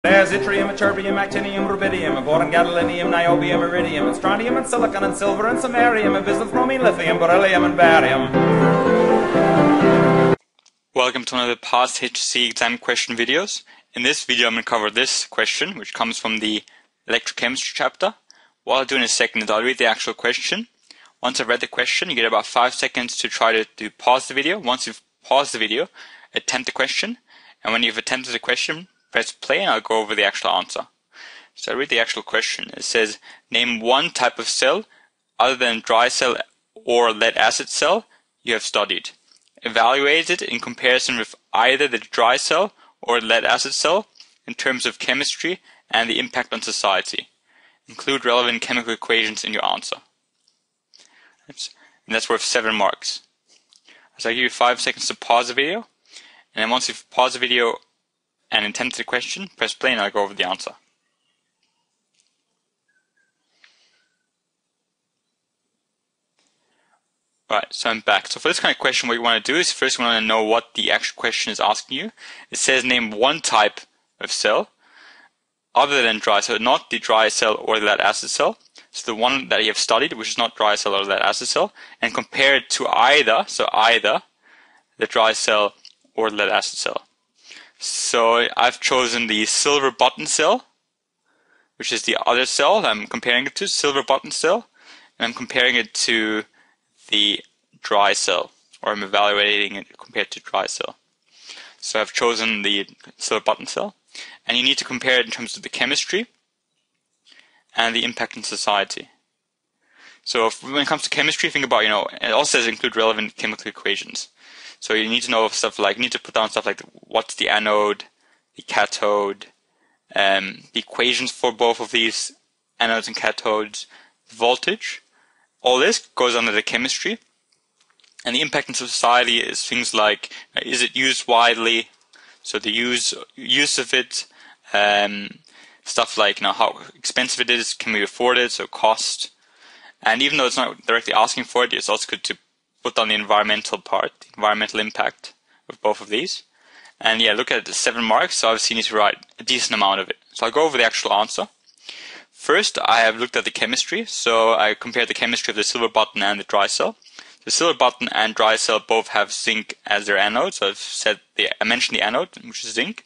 There's yttrium, terbium, actinium, rubidium, boron, gadolinium, niobium, iridium, and strontium, and silicon, and silver, and samarium, and bismuth, bromine, lithium, beryllium, and barium. Welcome to another past HSC exam question videos. In this video I'm going to cover this question, which comes from the Electrochemistry chapter. What I'll do in a second is I'll read the actual question. Once I've read the question, you get about 5 seconds to try to pause the video. Once you've paused the video, attempt the question, and when you've attempted the question, press play and I'll go over the actual answer. So I read the actual question. It says, name one type of cell other than dry cell or lead acid cell you have studied. Evaluate it in comparison with either the dry cell or lead acid cell in terms of chemistry and the impact on society. Include relevant chemical equations in your answer. And that's worth 7 marks. So I give you 5 seconds to pause the video, and then once you've paused the video and attempt the question, press play and I'll go over the answer. Right, so I'm back. So for this kind of question, what you want to do is first you want to know what the actual question is asking you. It says name one type of cell other than dry cell, not the dry cell or the lead acid cell. So the one that you have studied, which is not dry cell or lead acid cell, and compare it to either the dry cell or lead acid cell. So I've chosen the silver button cell, which is the other cell I'm comparing it to, silver button cell, and I'm comparing it to the dry cell, or I'm evaluating it compared to dry cell. So I've chosen the silver button cell, and you need to compare it in terms of the chemistry and the impact on society. So when it comes to chemistry, think about, it also says include relevant chemical equations. So you need to know stuff like, you need to put down stuff like what's the anode, the cathode, the equations for both of these anodes and cathodes, the voltage. All this goes under the chemistry. And the impact on society is things like, is it used widely? So the use of it, stuff like how expensive it is, can we afford it, so cost. And even though it's not directly asking for it, it's also good to put on the environmental part, the environmental impact of both of these. And yeah, look at the 7 marks, so obviously you need to write a decent amount of it. So I'll go over the actual answer. First, I have looked at the chemistry, so I compared the chemistry of the silver button and the dry cell. The silver button and dry cell both have zinc as their anode, so I mentioned the anode, which is zinc.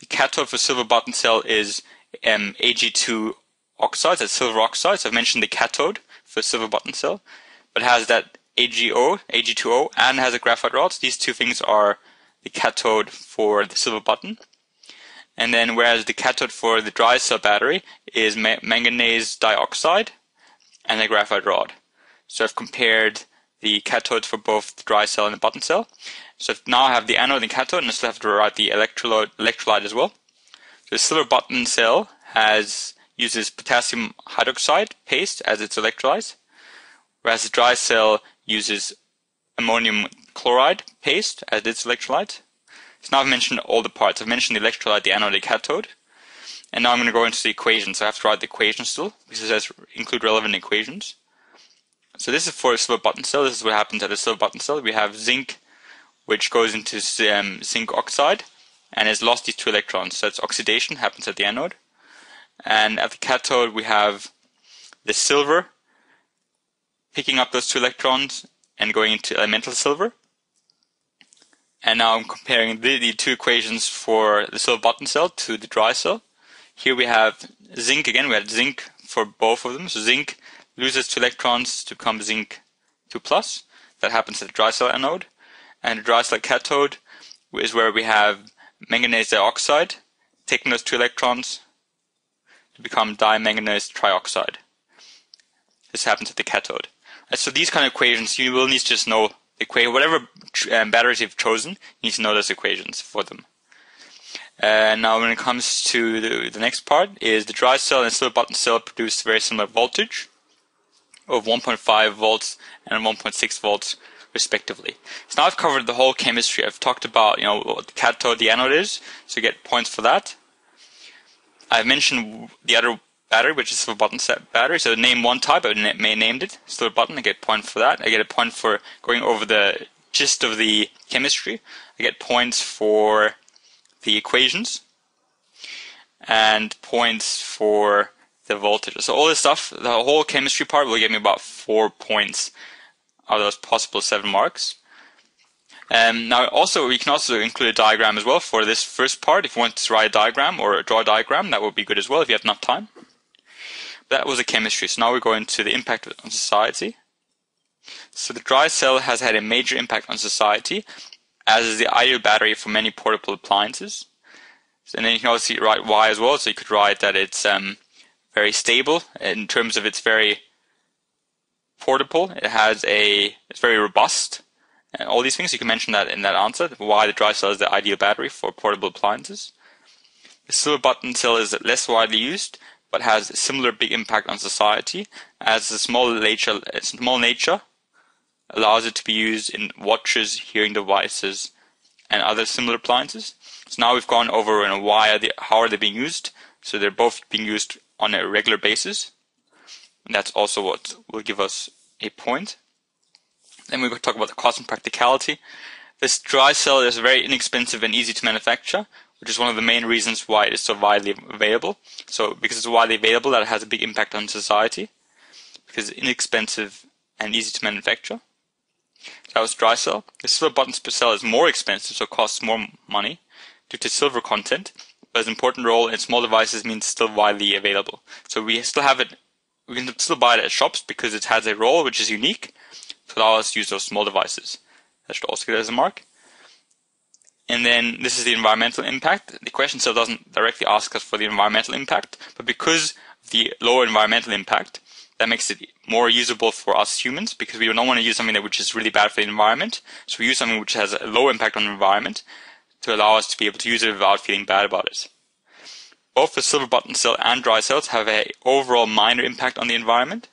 The cathode for silver button cell is Ag2 oxide, that's silver oxide, so I've mentioned the cathode for silver button cell, but it has that Ag2O, and has a graphite rod. So these two things are the cathode for the silver button. And then whereas the cathode for the dry cell battery is manganese dioxide and a graphite rod. So I've compared the cathodes for both the dry cell and the button cell. So now I have the anode and cathode, and I still have to write the electrolyte as well. So the silver button cell uses potassium hydroxide paste as its electrolyte, whereas the dry cell uses ammonium chloride paste as its electrolyte. So now I've mentioned all the parts. I've mentioned the electrolyte, the anode, the cathode. And now I'm going to go into the equations. So I have to write the equations still, because it says include relevant equations. So this is for a silver button cell. This is what happens at a silver button cell. We have zinc, which goes into zinc oxide, and has lost these 2 electrons. So it's oxidation, happens at the anode. And at the cathode, we have the silver picking up those 2 electrons and going into elemental silver. And now I'm comparing the 2 equations for the silver button cell to the dry cell. Here we have zinc again. We had zinc for both of them. So zinc loses 2 electrons to become zinc 2+. That happens at the dry cell anode. And the dry cell cathode is where we have manganese dioxide taking those 2 electrons to become dimanganese trioxide. This happens at the cathode. So these kind of equations, you will need to just know the equation. Whatever batteries you've chosen, you need to know those equations for them. Now when it comes to the next part, is the dry cell and silver button cell produce very similar voltage of 1.5 volts and 1.6 volts respectively. So now I've covered the whole chemistry. I've talked about what the cathode, the anode is, so you get points for that. I've mentioned the other battery, which is silver button battery. So name one type, I named it silver button. I get a point for that. I get a point for going over the gist of the chemistry. I get points for the equations. and points for the voltage. So all this stuff, the whole chemistry part will give me about 4 points out of those possible 7 marks. Now also we can also include a diagram as well for this first part. If you want to write a diagram or draw a diagram, that would be good as well if you have enough time. That was the chemistry. So now we're going to the impact on society. So the dry cell has had a major impact on society, as is the ideal battery for many portable appliances. And then you can also write why as well. So you could write that it's very stable in terms of it's very portable. It's very robust. And all these things, you can mention that in that answer, why the dry cell is the ideal battery for portable appliances. The silver button cell is less widely used, but has a similar big impact on society, as the small nature allows it to be used in watches, hearing devices, and other similar appliances. So now we've gone over how are they being used. So they're both being used on a regular basis. And that's also what will give us a point. Then we're going to talk about the cost and practicality. This dry cell is very inexpensive and easy to manufacture, which is one of the main reasons why it is so widely available. So because it's widely available, that has a big impact on society, because it's inexpensive and easy to manufacture. That was dry cell. The silver button cell is more expensive, so it costs more money due to silver content, but its important role in small devices means it's still widely available. So we still have it, we can still buy it at shops because it has a role which is unique to allow us to use those small devices. That should also get as a mark. And then this is the environmental impact. The question still doesn't directly ask us for the environmental impact, but because of the lower environmental impact, that makes it more usable for us humans, because we don't want to use something which is really bad for the environment. So we use something which has a low impact on the environment to allow us to be able to use it without feeling bad about it. Both the silver button cell and dry cells have an overall minor impact on the environment.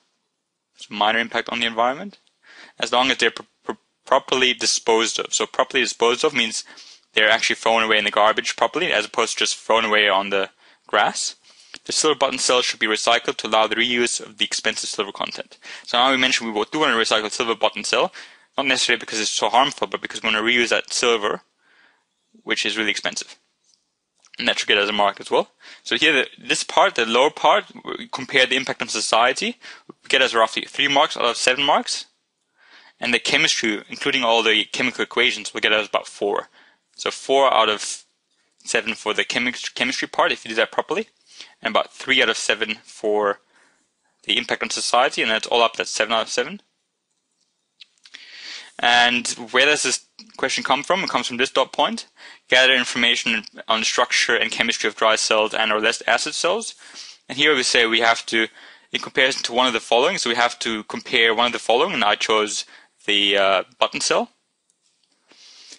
So minor impact on the environment, as long as they're properly disposed of. So properly disposed of means they're actually thrown away in the garbage properly, as opposed to just thrown away on the grass. The silver button cells should be recycled to allow the reuse of the expensive silver content. So now we mentioned we do want to recycle silver button cell, not necessarily because it's so harmful, but because we want to reuse that silver, which is really expensive. And that should get as a mark as well. So here, this part, the lower part, we compare the impact on society, we get as roughly 3 marks out of 7 marks. And the chemistry, including all the chemical equations, will get us about 4. So 4 out of 7 for the chemistry part, if you do that properly. And about 3 out of 7 for the impact on society, and that's all up, that's 7 out of 7. And where does this question come from? It comes from this dot point. Gather information on the structure and chemistry of dry cells and or less acid cells. And here we say we have to, in comparison to one of the following, so we have to compare one of the following, and I chose the button cell.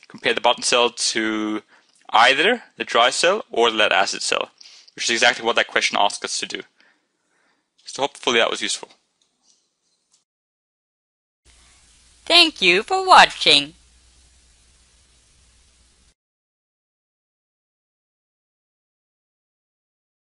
Compare the button cell to either the dry cell or the lead acid cell, which is exactly what that question asked us to do. So hopefully that was useful. Thank you for watching.